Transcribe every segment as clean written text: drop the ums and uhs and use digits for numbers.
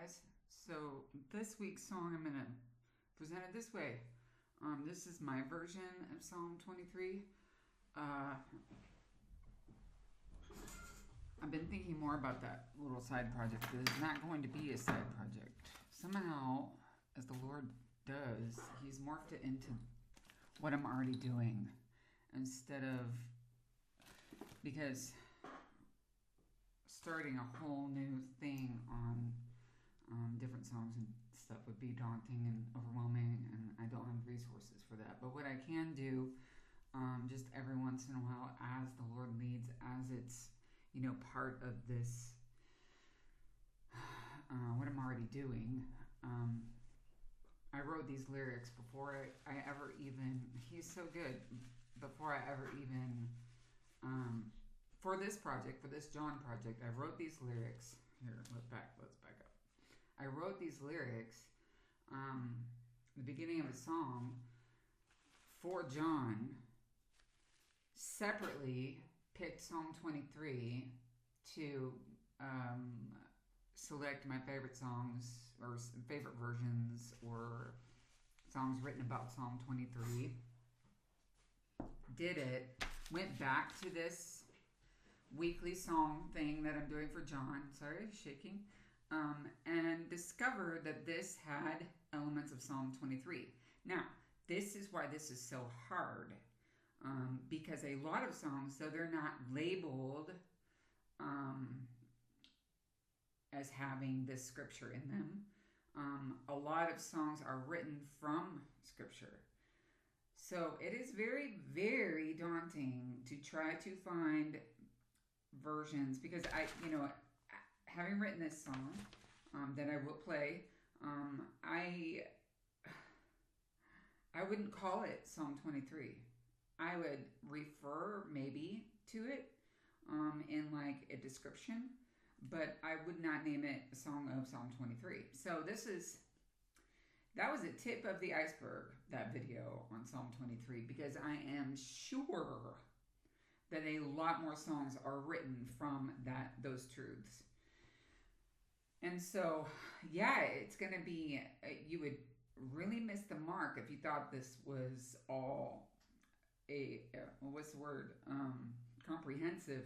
guys. So this week's song, I'm going to present it this way. This is my version of Psalm 23. I've been thinking more about that little side project. It's not going to be a side project. Somehow, as the Lord does, He's morphed it into what I'm already doing. Instead of, because starting a whole new thing on different songs and stuff would be daunting and overwhelming, and I don't have resources for that. But what I can do, just every once in a while, as the Lord leads, as it's, part of this, what I'm already doing. I wrote these lyrics before I ever even, He's so good, before I ever even, for this project, for this John project, I wrote these lyrics. Here, let's back up. I wrote these lyrics, the beginning of a song for John, separately picked Psalm 23 to select my favorite songs or favorite versions or songs written about Psalm 23. Did it, went back to this weekly song thing that I'm doing for John, sorry, shaking, and discovered that this had elements of Psalm 23. Now, this is why this is so hard, because a lot of songs, though they're not labeled as having this scripture in them, a lot of songs are written from scripture. So it is very, very daunting to try to find versions, because having written this song that I will play, I wouldn't call it Psalm 23. I would refer maybe to it in like a description, but I would not name it a song of Psalm 23. So that was a tip of the iceberg, that video on Psalm 23, because I am sure that a lot more songs are written from those truths. And so, yeah, it's going to be, you would really miss the mark if you thought this was all what's the word, comprehensive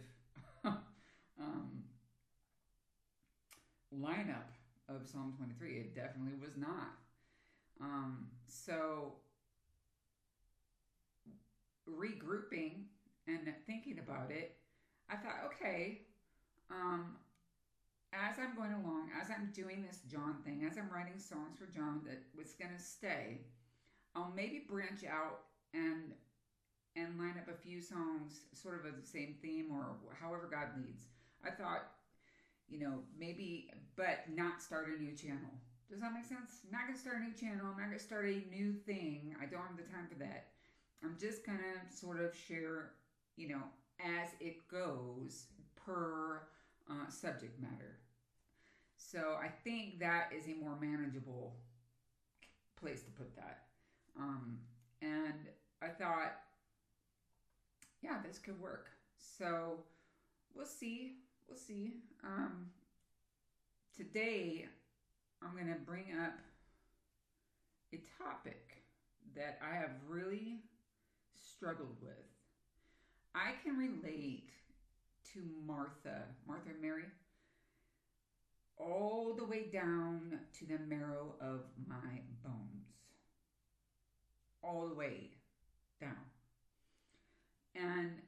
lineup of Psalm 23. It definitely was not. So, regrouping and thinking about it, I thought, okay, as I'm going along, as I'm doing this John thing, as I'm writing songs for John that was going to stay, I'll maybe branch out and line up a few songs sort of of the same theme or however God leads. I thought, maybe, but not start a new channel. Does that make sense? I'm not going to start a new channel. I'm not going to start a new thing. I don't have the time for that. I'm just going to sort of share, as it goes per subject matter. So I think that is a more manageable place to put that. And I thought, yeah, this could work. So we'll see. Today, I'm going to bring up a topic that I have really struggled with. I can relate to Martha and Mary, all the way down to the marrow of my bones. All the way down. And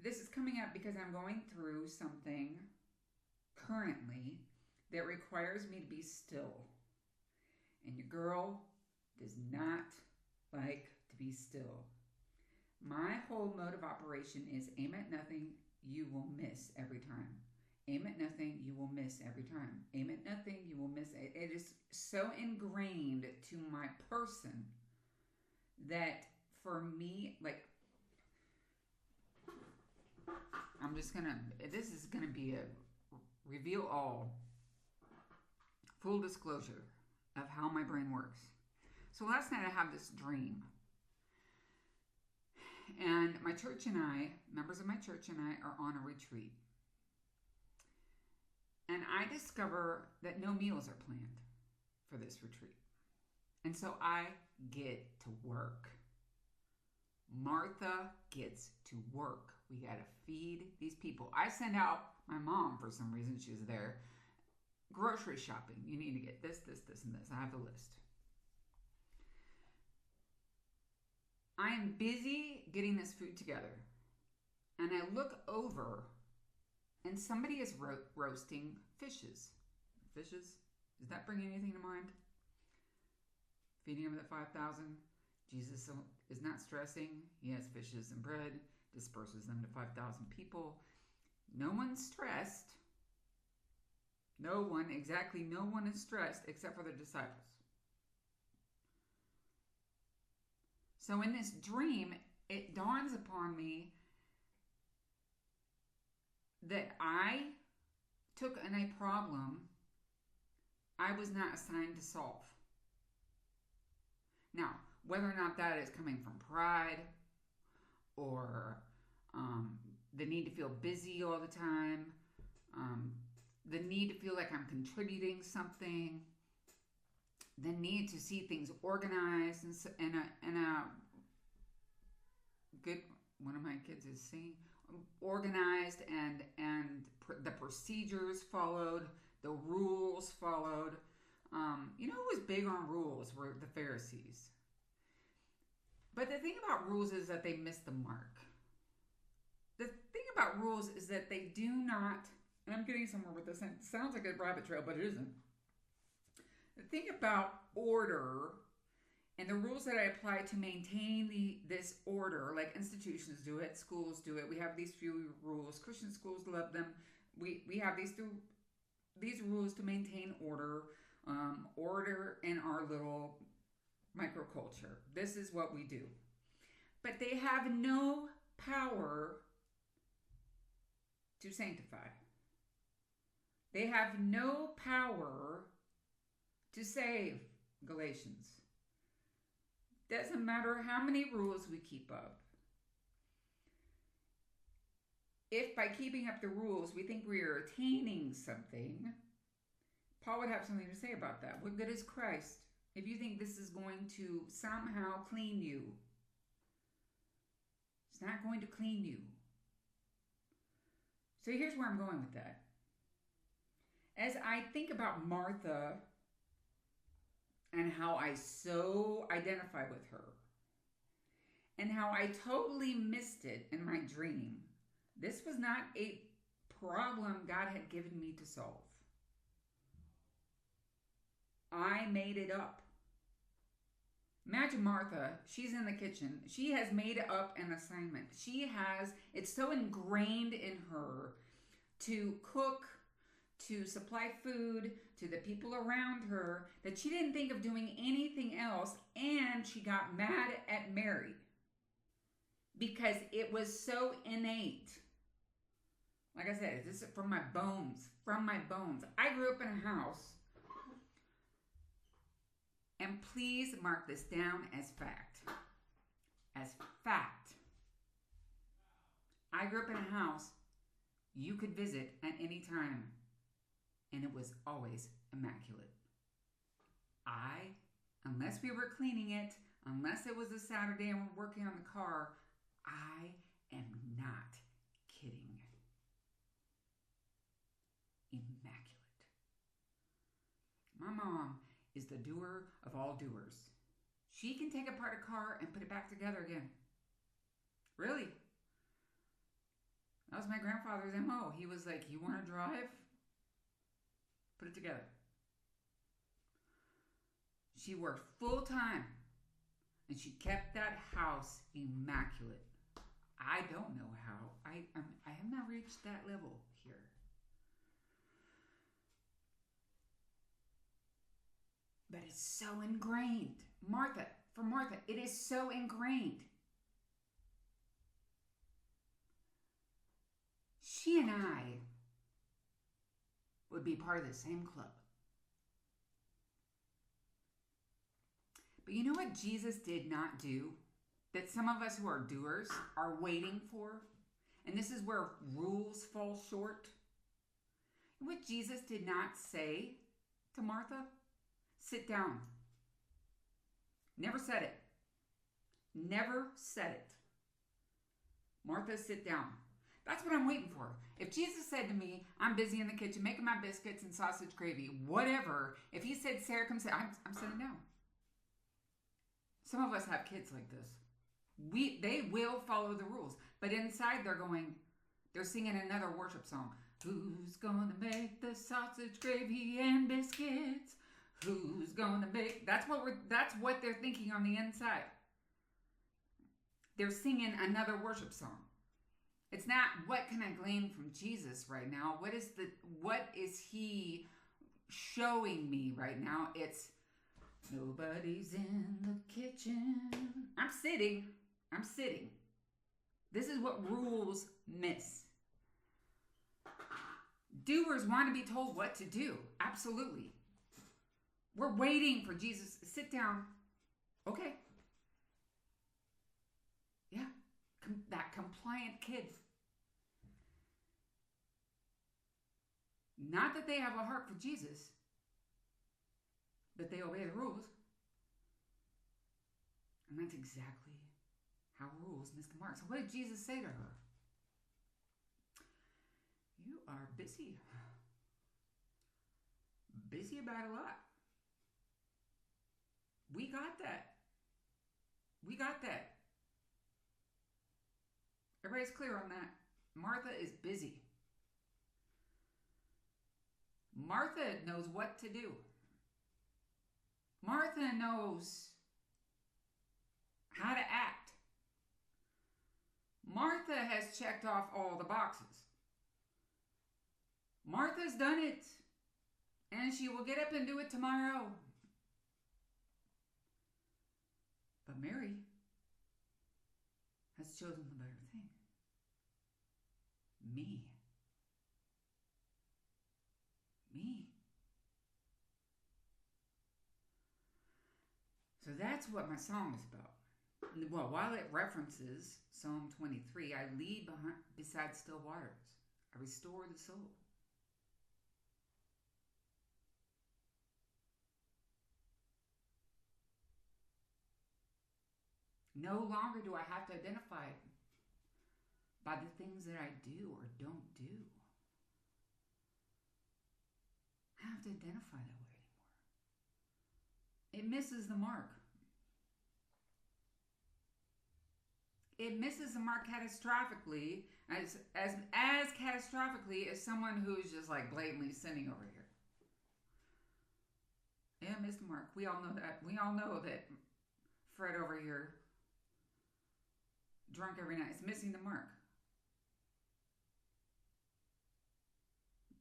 this is coming up because I'm going through something currently that requires me to be still. And your girl does not like to be still. My whole mode of operation is aim at nothing, you will miss every time. Aim at nothing, you will miss every time. Aim at nothing, you will miss. It is so ingrained to my person that for me, like, this is gonna be a reveal all, full disclosure of how my brain works. So last night I had this dream. And my church and I, members of my church and I, are on a retreat. And I discover that no meals are planned for this retreat. And so I get to work. Martha gets to work. We got to feed these people. I send out my mom, for some reason, she was there, grocery shopping. You need to get this, this, this, and this. I have a list. I am busy getting this food together. And I look over, and somebody is roasting fishes. Fishes? Does that bring anything to mind? Feeding of the 5,000. Jesus is not stressing. He has fishes and bread, disperses them to 5,000 people. No one's stressed. No one is stressed except for the disciples. So in this dream, it dawns upon me that I took on a problem I was not assigned to solve. Now, whether or not that is coming from pride or the need to feel busy all the time, the need to feel like I'm contributing something, the need to see things organized and a good, one of my kids is saying, organized and the procedures followed, the rules followed. Who was big on rules were the Pharisees. But the thing about rules is that they miss the mark. The thing about rules is that they do not, and I'm getting somewhere with this, and it sounds like a rabbit trail, but it isn't. The thing about order and the rules that I apply to maintain this order, like institutions do it, schools do it. We have these few rules. Christian schools love them. We have these rules to maintain order in our little microculture. This is what we do. But they have no power to sanctify. They have no power to save. Galatians. Doesn't matter how many rules we keep up. If by keeping up the rules we think we are attaining something, Paul would have something to say about that. What good is Christ if you think this is going to somehow clean you? It's not going to clean you. So here's where I'm going with that. As I think about Martha and how I so identify with her and how I totally missed it in my dream, this was not a problem God had given me to solve. I made it up. Imagine Martha, she's in the kitchen. She has made up an assignment. It's so ingrained in her to cook, to supply food to the people around her that she didn't think of doing anything else, and she got mad at Mary because it was so innate. Like I said, this is from my bones. I grew up in a house, and please mark this down as fact. As fact. I grew up in a house you could visit at any time, and it was always immaculate. Unless we were cleaning it, unless it was a Saturday and we're working on the car, I am not kidding. Immaculate. My mom is the doer of all doers. She can take apart a car and put it back together again. Really? That was my grandfather's MO. He was like, you want to drive? Put it together. She worked full time and she kept that house immaculate. I don't know how. I have not reached that level here. But it's so ingrained. For Martha, it is so ingrained. She and I would be part of the same club. But you know what Jesus did not do? That some of us who are doers are waiting for? And this is where rules fall short. What Jesus did not say to Martha? Sit down. Never said it. Never said it. Martha, sit down. That's what I'm waiting for. If Jesus said to me, I'm busy in the kitchen making my biscuits and sausage gravy, whatever. If he said, Sarah, come sit, I'm sitting down. Some of us have kids like this. They will follow the rules. But inside they're singing another worship song. Who's gonna make the sausage gravy and biscuits? Who's gonna make... That's what they're thinking on the inside. They're singing another worship song. It's not, what can I glean from Jesus right now? What is he showing me right now? It's, nobody's in the kitchen. I'm sitting. This is what rules miss. Doers want to be told what to do. Absolutely. We're waiting for Jesus. Sit down. Okay. Yeah. That compliant kid. Not that they have a heart for Jesus, but they obey the rules. And that's exactly how rules miss the mark. So what did Jesus say to her? You are busy. Busy about a lot. We got that. Everybody's clear on that. Martha is busy. Martha knows what to do. Martha knows how to act. Martha has checked off all the boxes. Martha's done it, and she will get up and do it tomorrow. But Mary has chosen the better thing. Me. So that's what my song is about. Well, while it references Psalm 23, I lead beside still waters. I restore the soul. No longer do I have to identify by the things that I do or don't do. I don't have to identify that way anymore. It misses the mark. It misses the mark catastrophically, as catastrophically as someone who's just like blatantly sinning over here. Yeah, missed the mark. We all know that. We all know that Fred over here, drunk every night, is missing the mark.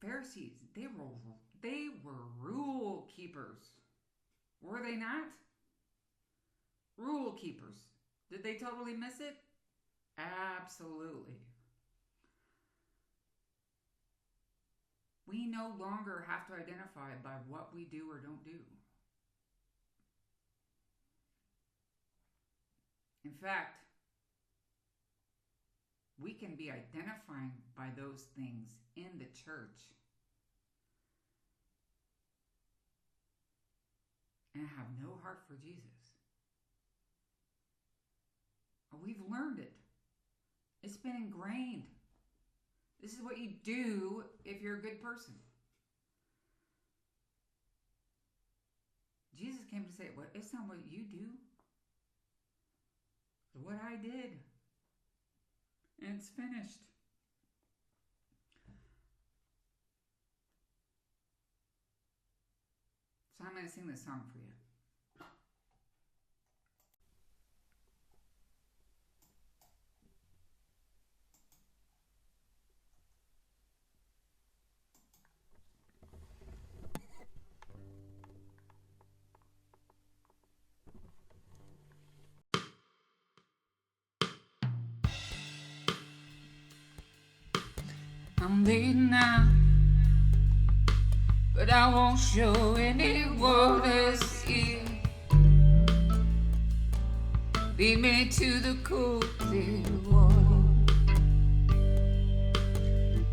Pharisees, they were rule keepers. Were they not? Rule keepers. Did they totally miss it? Absolutely. We no longer have to identify by what we do or don't do. In fact, we can be identifying by those things in the church and have no heart for Jesus. We've learned it. It's been ingrained. This is what you do if you're a good person. Jesus came to say, well, it's not what you do. It's what I did. And it's finished. So I'm going to sing this song for you. I'm leading now, but I won't show anyone to see. Lead me to the cool, clear water.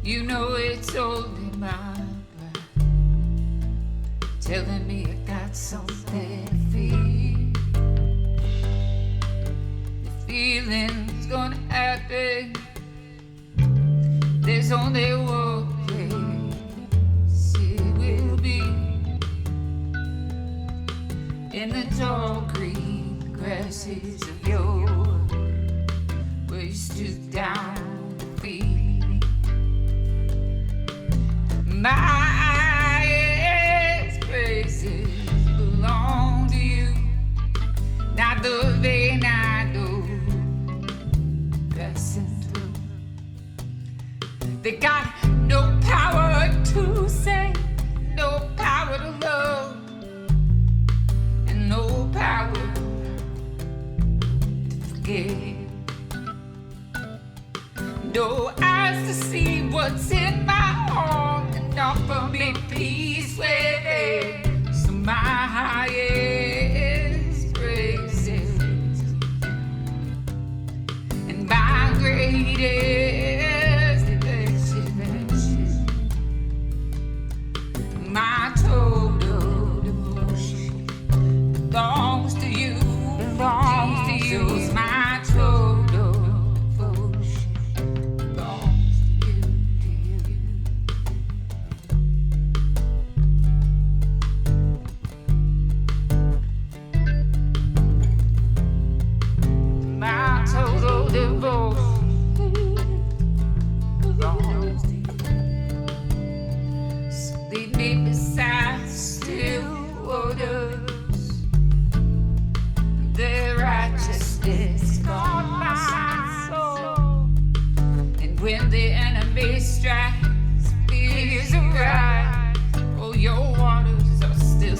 You know it's only mine. telling me I got something to feel. The feeling's gonna happen. There's only one place it will be. In the tall green grasses of yore, where you stood down to feed my praises belong to you. Not the vein I know passing through. They got no power to save, no power to love, and no power to forget. No eyes to see what's in my heart and offer me peace with it. So my highest praises and my greatest affection, my total devotion belongs to you, belongs to you. My total devotion belongs to you, my total devotion belongs to you. So lead me beside still waters, the righteousness guard my soul. And when the enemy strikes, fears arise. Oh, your waters are still.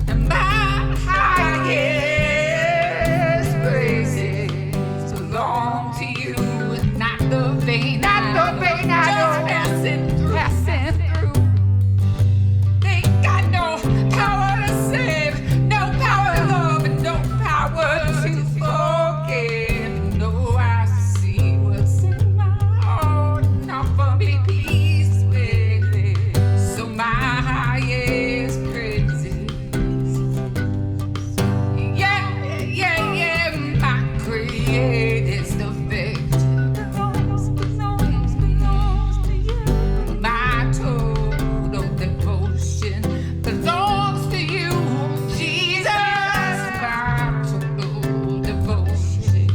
And my highest praises belong to you, and not the vein I know, passing through. They got no power to save, no power to love, and no power to forgive. No eyes to see what's in my heart, and offer me peace with it. So my highest praises, yeah, my greatest affection belongs to you. My total devotion belongs to you, Jesus. My total devotion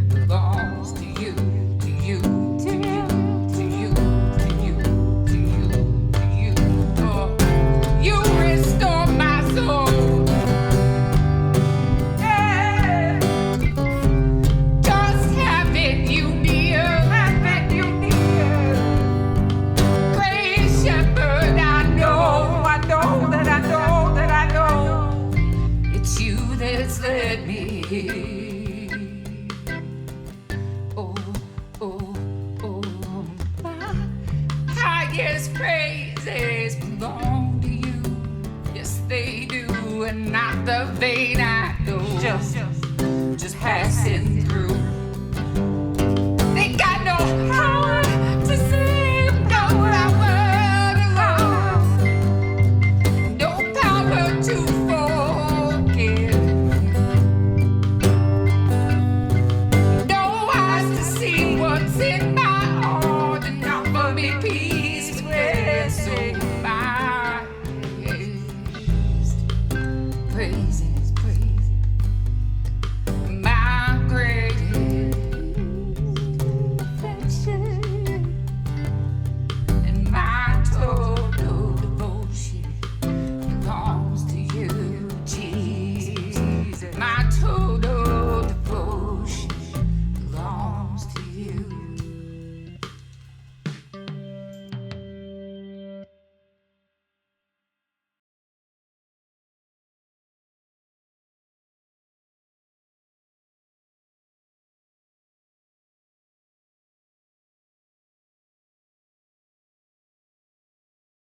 belongs to you, to you, to you, to you, to you, to you, to you. Oh, you restore my soul. Yeah. Just having you near, Great Shepherd, I know it's you that's led me. Oh, my highest praises belong to you. Yes, they do, and not the vein I know. Just passing through.